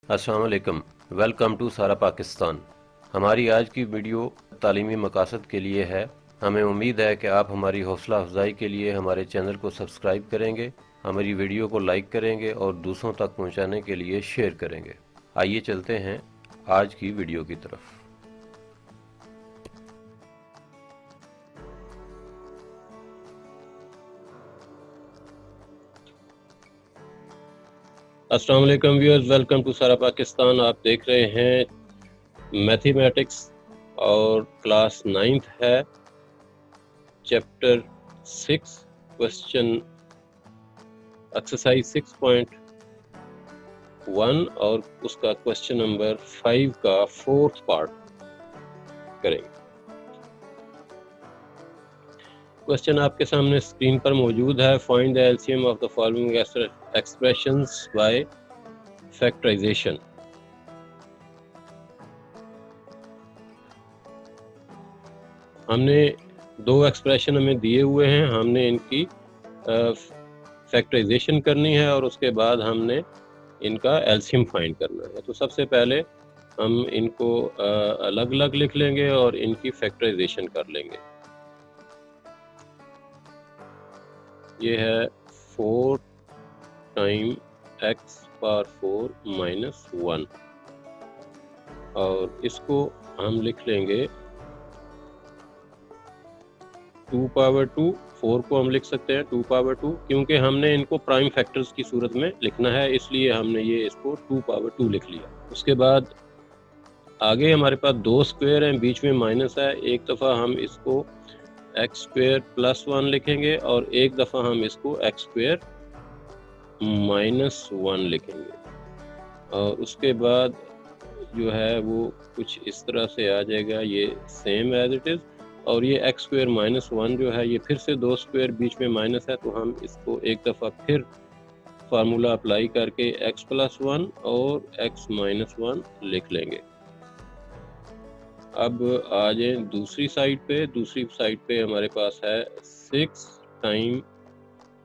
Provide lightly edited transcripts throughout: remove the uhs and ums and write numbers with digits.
अस्सलाम वालेकुम। Welcome to सारा पाकिस्तान। हमारी आज की वीडियो तालीमी मकासद के लिए है। हमें उम्मीद है कि आप हमारी हौसला अफजाई के लिए हमारे चैनल को सब्सक्राइब करेंगे, हमारी वीडियो को लाइक करेंगे और दूसरों तक पहुंचाने के लिए शेयर करेंगे। आइए चलते हैं आज की वीडियो की तरफ। अस्सलाम वालेकुम व्यूअर्स, वेलकम टू सारा पाकिस्तान। आप देख रहे हैं मैथमेटिक्स और क्लास 9th है, चैप्टर 6, क्वेश्चन एक्सरसाइज 6.1 और उसका क्वेश्चन नंबर 5 का 4th पार्ट करेंगे। क्वेश्चन आपके सामने स्क्रीन पर मौजूद है। Find the LCM of the following expressions by factorization. हमने दो एक्सप्रेशन हमें दिए हुए हैं, हमने इनकी फैक्टराइजेशन करनी है और उसके बाद हमने इनका एलसीएम फाइंड करना है। तो सबसे पहले हम इनको अलग अलग लिख लेंगे और इनकी फैक्टराइजेशन कर लेंगे। ये है 4 टाइम x पावर 4 माइनस 1 और इसको हम लिख लेंगे 2 पावर 2। 4 को हम लिख सकते हैं 2 पावर 2, क्योंकि हमने इनको प्राइम फैक्टर्स की सूरत में लिखना है, इसलिए हमने ये इसको 2 पावर 2 लिख लिया। उसके बाद आगे हमारे पास दो स्क्वायर हैं, बीच में माइनस है। एक दफ़ा हम इसको एक्स स्क्वायर प्लस 1 लिखेंगे और एक दफ़ा हम इसको एक्स स्क्वायर माइनस 1 लिखेंगे और उसके बाद जो है वो कुछ इस तरह से आ जाएगा, ये सेम एज इट इज़। और ये एक्स स्क्वायर माइनस 1 जो है ये फिर से दो स्क्वायर बीच में माइनस है, तो हम इसको एक दफ़ा फिर फार्मूला अप्लाई करके x प्लस 1 और x माइनस 1 लिख लेंगे। अब आ जाए दूसरी साइड पे। दूसरी साइड पे हमारे पास है 6 time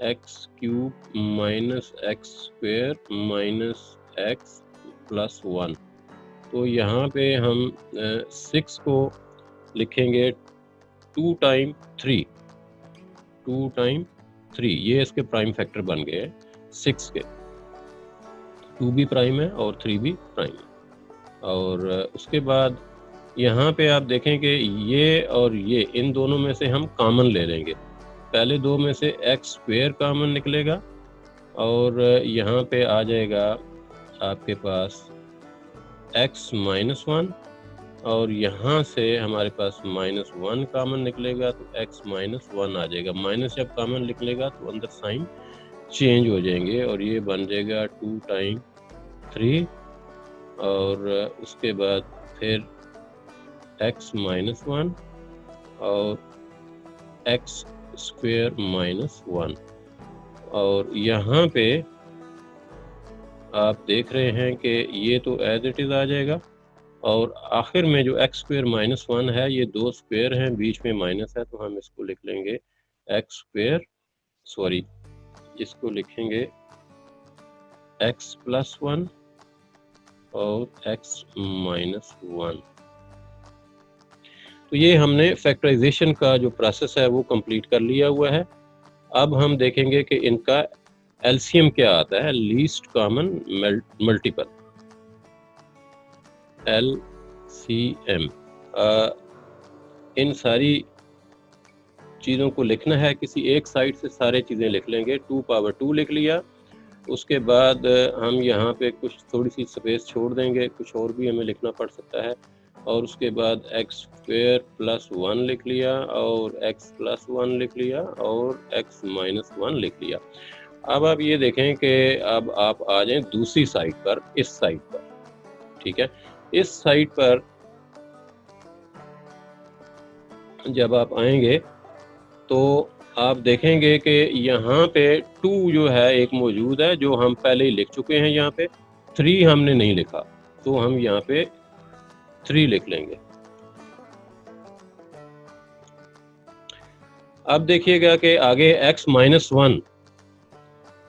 x cube minus x square minus x plus 1। तो यहाँ पे हम 6 को लिखेंगे 2 टाइम 3। 2 टाइम 3 ये इसके प्राइम फैक्टर बन गए हैं 6 के। 2 भी प्राइम है और 3 भी प्राइम है। और उसके बाद यहाँ पे आप देखें कि ये और ये इन दोनों में से हम कॉमन ले लेंगे। पहले दो में से एक्स स्क्वायर कॉमन निकलेगा और यहाँ पे आ जाएगा आपके पास एक्स माइनस 1 और यहाँ से हमारे पास माइनस 1 कॉमन निकलेगा, तो एक्स माइनस 1 आ जाएगा। माइनस जब कॉमन निकलेगा तो अंदर साइन चेंज हो जाएंगे और ये बन जाएगा 2 टाइम 3 और उसके बाद फिर x माइनस 1 और x स्क्वायर माइनस 1। और यहाँ पे आप देख रहे हैं कि ये तो एज इट इज़ आ जाएगा और आखिर में जो x स्क्वायर माइनस 1 है, ये दो स्क्वायर हैं, बीच में माइनस है, तो हम इसको लिख लेंगे x स्क्वायर, सॉरी इसको लिखेंगे x प्लस 1 और x माइनस 1। तो ये हमने फैक्टराइजेशन का जो प्रोसेस है वो कंप्लीट कर लिया हुआ है। अब हम देखेंगे कि इनका एलसीएम क्या आता है, लीस्ट कॉमन मल्टीपल, एलसीएम। इन सारी चीज़ों को लिखना है, किसी एक साइड से सारे चीज़ें लिख लेंगे। 2 पावर 2 लिख लिया। उसके बाद हम यहाँ पे कुछ थोड़ी सी स्पेस छोड़ देंगे, कुछ और भी हमें लिखना पड़ सकता है। और उसके बाद एक्स स्क्वायर प्लस 1 लिख लिया और एक्स प्लस 1 लिख लिया और एक्स माइनस 1 लिख लिया। अब आप ये देखें कि अब आप आ जाएं दूसरी साइड पर, इस साइड पर, ठीक है। इस साइड पर जब आप आएंगे तो आप देखेंगे कि यहाँ पे 2 जो है एक मौजूद है, जो हम पहले ही लिख चुके हैं। यहाँ पे 3 हमने नहीं लिखा, तो हम यहाँ पे 3 लिख लेंगे। अब देखिएगा कि आगे x minus 1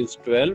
is 12،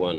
1،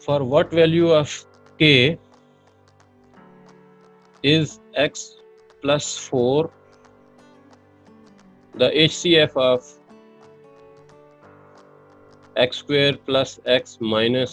For what value of k is x plus 4 the HCF of x square plus x minus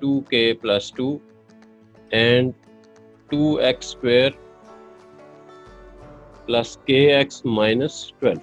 2k plus 2 and 2x square plus kx minus 12۔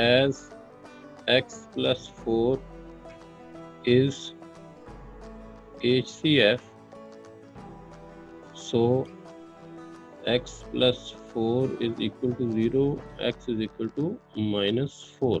As x plus 4 is HCF, so x plus 4 is equal to 0, x is equal to minus 4۔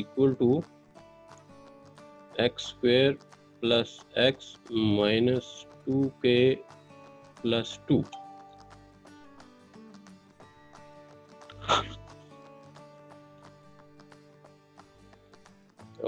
equal to x square plus x minus 2k plus 2۔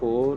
4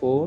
4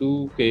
2k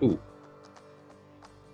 2۔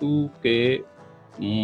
2k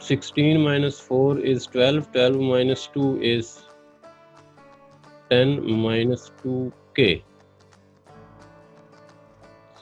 16 minus 4 is 12, 12 minus 2 is 10 minus 2k۔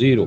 0،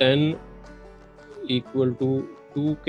10 equal to 2k،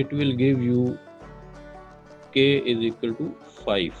it will give you k is equal to 5۔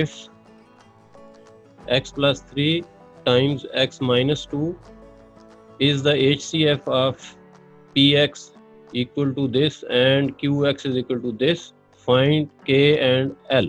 if x plus 3 times x minus 2 is the HCF of px equal to this and qx is equal to this, find k and l۔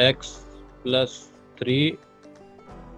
x+3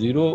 0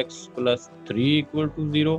x+3 = 0،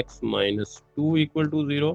x-2 = 0،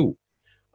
2.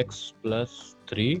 x+3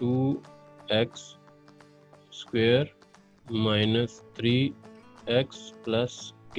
2x² - 3x+k.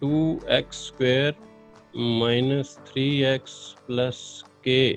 2x² - 3x+k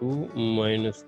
2 -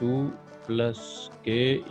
2 + k =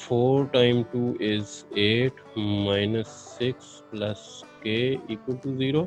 4 × 2 = 8 - 6 + k = 0،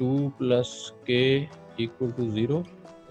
2 + k = 0،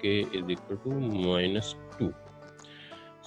k = -2.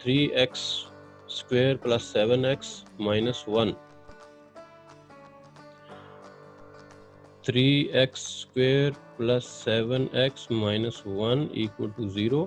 3x² + 7x - 1، 3x² + 7x - 1 = 0،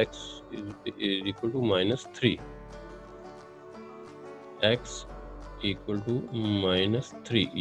x = -3، x = -3،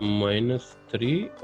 -3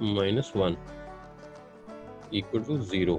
-1 = 0،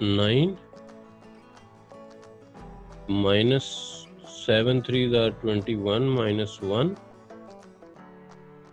9 -7 3 are 21 -1،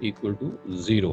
= 0.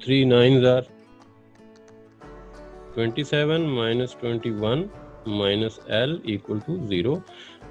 3 9s are 27 -21 -L = 0،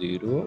0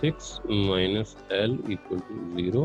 6 -L = 0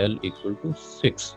L = 6،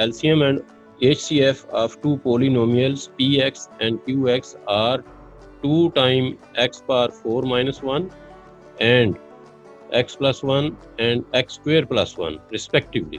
LCM and HCF of two polynomials Px and Qx are 2 times x power 4 - 1 and x + 1 and x² + 1 respectively.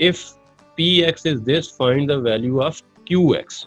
if Px is this, find the value of Qx.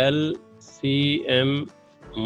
LCM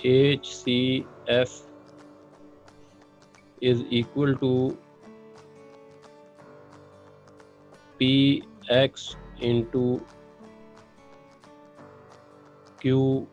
HCF is equal to PX into QX.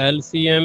LCM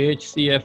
HCF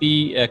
PX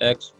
x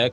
x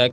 x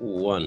1،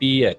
PX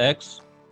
x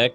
x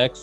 x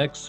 x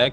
x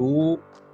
2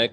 x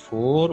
4